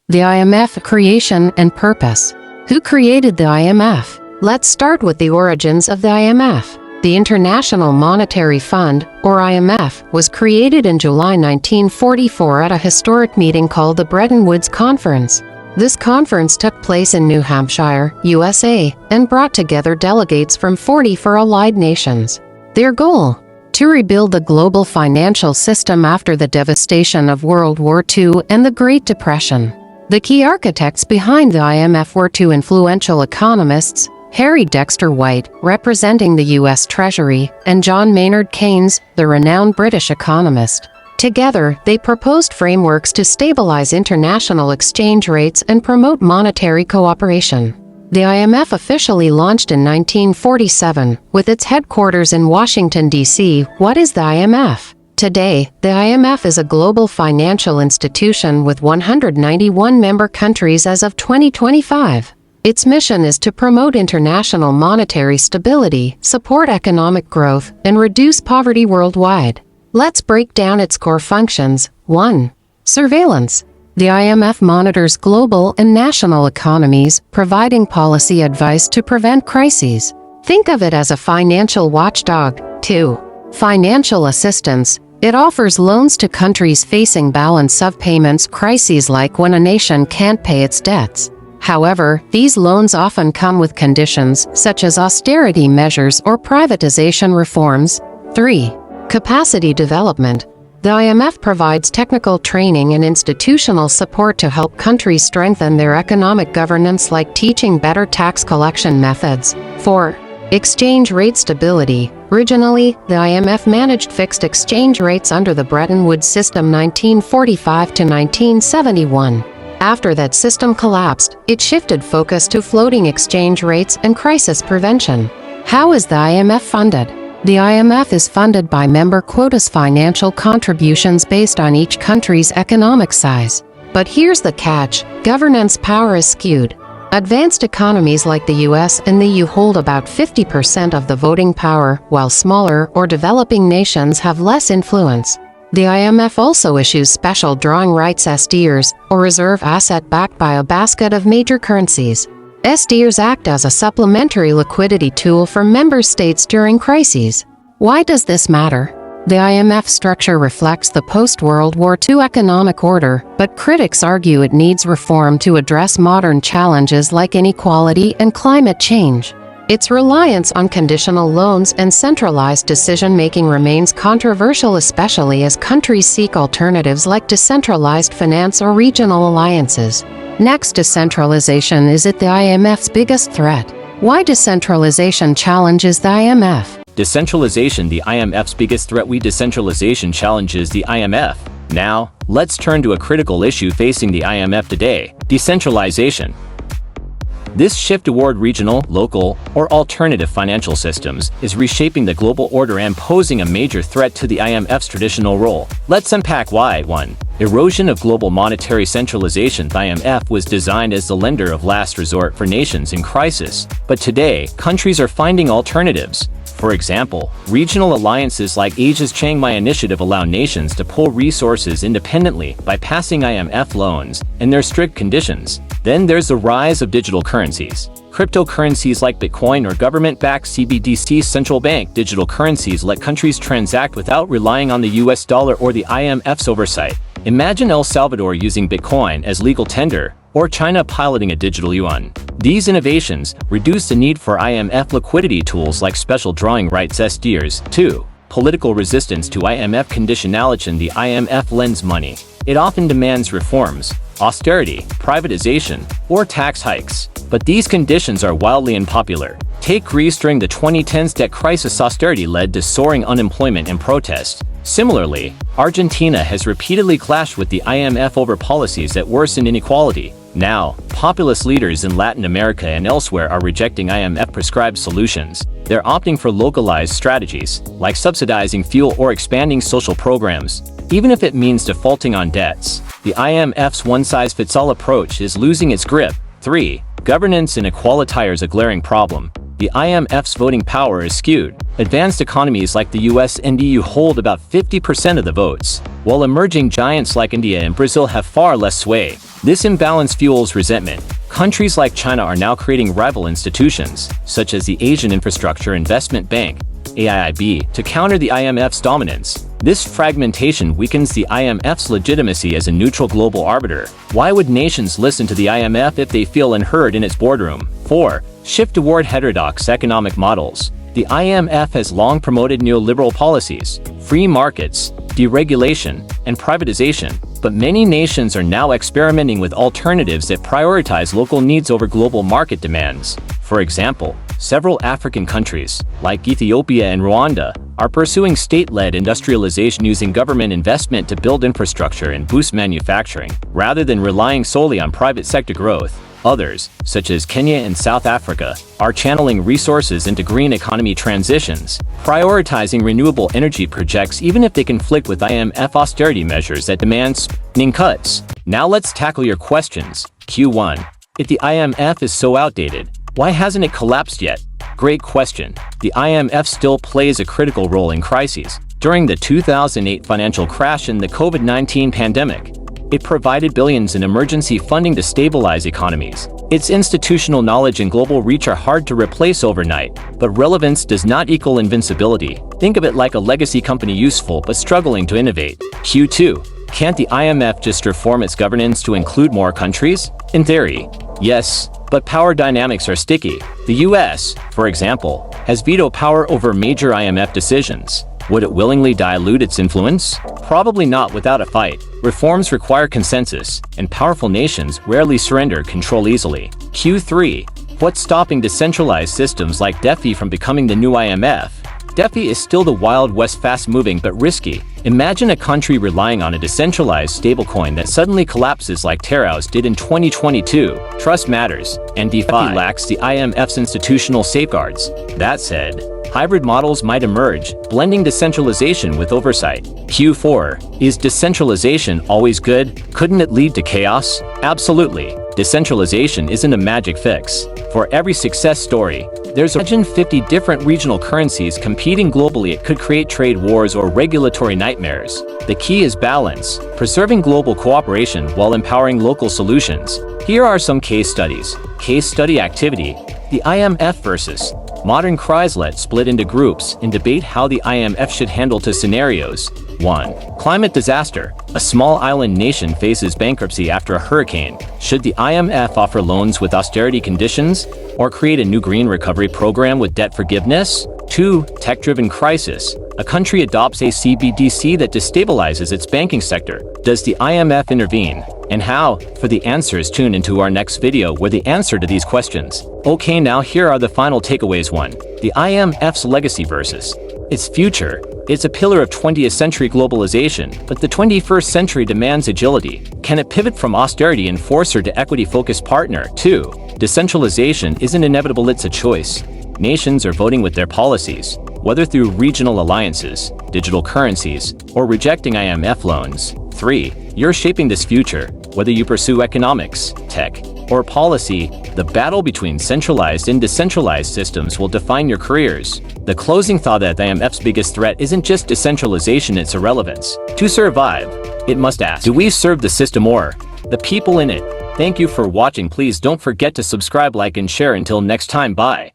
The IMF creation and purpose. Who created the IMF? Let's start with the origins of the IMF. The International Monetary Fund, or IMF, was created in July 1944 at a historic meeting called the Bretton Woods Conference. This conference took place in New Hampshire, USA, and brought together delegates from 44 allied nations. Their goal? To rebuild the global financial system after the devastation of World War II and the Great Depression. The key architects behind the IMF were two influential economists, Harry Dexter White, representing the U.S. Treasury, and John Maynard Keynes, the renowned British economist. Together, they proposed frameworks to stabilize international exchange rates and promote monetary cooperation. The IMF officially launched in 1947, with its headquarters in Washington, D.C. What is the IMF? Today, the IMF is a global financial institution with 191 member countries as of 2025. Its mission is to promote international monetary stability, support economic growth, and reduce poverty worldwide. Let's break down its core functions. 1. Surveillance. The IMF monitors global and national economies, providing policy advice to prevent crises. Think of it as a financial watchdog. 2. Financial assistance. It offers loans to countries facing balance of payments crises like when a nation can't pay its debts. However, these loans often come with conditions, such as austerity measures or privatization reforms. 3. Capacity development. The IMF provides technical training and institutional support to help countries strengthen their economic governance, like teaching better tax collection methods. 4. Exchange rate stability. Originally, the IMF managed fixed exchange rates under the Bretton Woods system 1945 to 1971. After that system collapsed, it shifted focus to floating exchange rates and crisis prevention. How is the IMF funded? The IMF is funded by member quotas, financial contributions based on each country's economic size. But here's the catch: governance power is skewed. Advanced economies like the US and the EU hold about 50% of the voting power, while smaller or developing nations have less influence. The IMF also issues special drawing rights SDRs, or reserve asset backed by a basket of major currencies. SDRs act as a supplementary liquidity tool for member states during crises. Why does this matter? The IMF structure reflects the post-World War II economic order, but critics argue it needs reform to address modern challenges like inequality and climate change. Its reliance on conditional loans and centralized decision-making remains controversial, especially as countries seek alternatives like decentralized finance or regional alliances. Next, decentralization. Is it the IMF's biggest threat? Why decentralization challenges the IMF? Decentralization, the IMF's biggest threat. Decentralization challenges the IMF. Now, let's turn to a critical issue facing the IMF today: decentralization. This shift toward regional, local, or alternative financial systems is reshaping the global order and posing a major threat to the IMF's traditional role. Let's unpack why. 1. Erosion of global monetary centralization. The IMF was designed as the lender of last resort for nations in crisis, but today, countries are finding alternatives. For example, regional alliances like Asia's Chiang Mai Initiative allow nations to pull resources independently by passing IMF loans and their strict conditions. Then there's the rise of digital currencies. Cryptocurrencies like Bitcoin or government-backed CBDC, central bank digital currencies, let countries transact without relying on the US dollar or the IMF's oversight. Imagine El Salvador using Bitcoin as legal tender, or China piloting a digital yuan. These innovations reduce the need for IMF liquidity tools like special drawing rights SDRs. 2. Political resistance to IMF conditionality. The IMF lends money. It often demands reforms, austerity, privatization, or tax hikes. But these conditions are wildly unpopular. Take Greece during the 2010s debt crisis. Austerity led to soaring unemployment and protests. Similarly, Argentina has repeatedly clashed with the IMF over policies that worsen inequality. Now, populist leaders in Latin America and elsewhere are rejecting IMF-prescribed solutions. They're opting for localized strategies, like subsidizing fuel or expanding social programs, even if it means defaulting on debts. The IMF's one-size-fits-all approach is losing its grip. 3. Governance inequality is a glaring problem. The the IMF's voting power is skewed. Advanced economies like the US and EU hold about 50% of the votes, while emerging giants like India and Brazil have far less sway. This imbalance fuels resentment. Countries like China are now creating rival institutions, such as the Asian Infrastructure Investment Bank, AIIB, to counter the IMF's dominance. This fragmentation weakens the IMF's legitimacy as a neutral global arbiter. Why would nations listen to the IMF if they feel unheard in its boardroom? 4. Shift toward heterodox economic models. The IMF has long promoted neoliberal policies, free markets, deregulation, and privatization, but many nations are now experimenting with alternatives that prioritize local needs over global market demands. For example, several African countries, like Ethiopia and Rwanda, are pursuing state-led industrialization using government investment to build infrastructure and boost manufacturing, rather than relying solely on private sector growth. Others, such as Kenya and South Africa, are channeling resources into green economy transitions, prioritizing renewable energy projects even if they conflict with IMF austerity measures that demand spending cuts. Now let's tackle your questions. Q1. If the IMF is so outdated, why hasn't it collapsed yet? Great question. The IMF still plays a critical role in crises. During the 2008 financial crash and the COVID-19 pandemic, it provided billions in emergency funding to stabilize economies. Its institutional knowledge and global reach are hard to replace overnight, but relevance does not equal invincibility. Think of it like a legacy company useful but struggling to innovate. Q2. Can't the IMF just reform its governance to include more countries? In theory, yes, but power dynamics are sticky. The US, for example, has veto power over major IMF decisions. Would it willingly dilute its influence? Probably not without a fight. Reforms require consensus, and powerful nations rarely surrender control easily. Q3. What's stopping decentralized systems like DeFi from becoming the new IMF? DeFi is still the Wild West, fast-moving but risky. Imagine a country relying on a decentralized stablecoin that suddenly collapses like Terra's did in 2022. Trust matters, and DeFi lacks the IMF's institutional safeguards. That said, hybrid models might emerge, blending decentralization with oversight. Q4. Is decentralization always good? Couldn't it lead to chaos? Absolutely. Decentralization isn't a magic fix. For every success story, imagine 50 different regional currencies competing globally. It could create trade wars or regulatory nightmares. The key is balance, preserving global cooperation while empowering local solutions. Here are some case studies. Case study activity. The IMF versus modern crises. Let's split into groups and debate how the IMF should handle two scenarios. 1. Climate disaster. A small island nation faces bankruptcy after a hurricane. Should the IMF offer loans with austerity conditions or create a new green recovery program with debt forgiveness? 2. Tech-driven crisis. A country adopts a CBDC that destabilizes its banking sector. Does the IMF intervene? And how? For the answers, tune into our next video where the answer to these questions. Okay, now here are the final takeaways. 1. The IMF's legacy versus its future. It's a pillar of 20th century globalization, but the 21st century demands agility. Can it pivot from austerity enforcer to equity-focused partner? 2. Decentralization isn't inevitable, it's a choice. Nations are voting with their policies, whether through regional alliances, digital currencies, or rejecting IMF loans. 3. You're shaping this future, whether you pursue economics, tech, or policy. The battle between centralized and decentralized systems will define your careers. The closing thought that the IMF's biggest threat isn't just decentralization, it's irrelevance. To survive, it must ask, do we serve the system or the people in it? Thank you for watching. Please don't forget to subscribe, like, and share. Until next time, bye.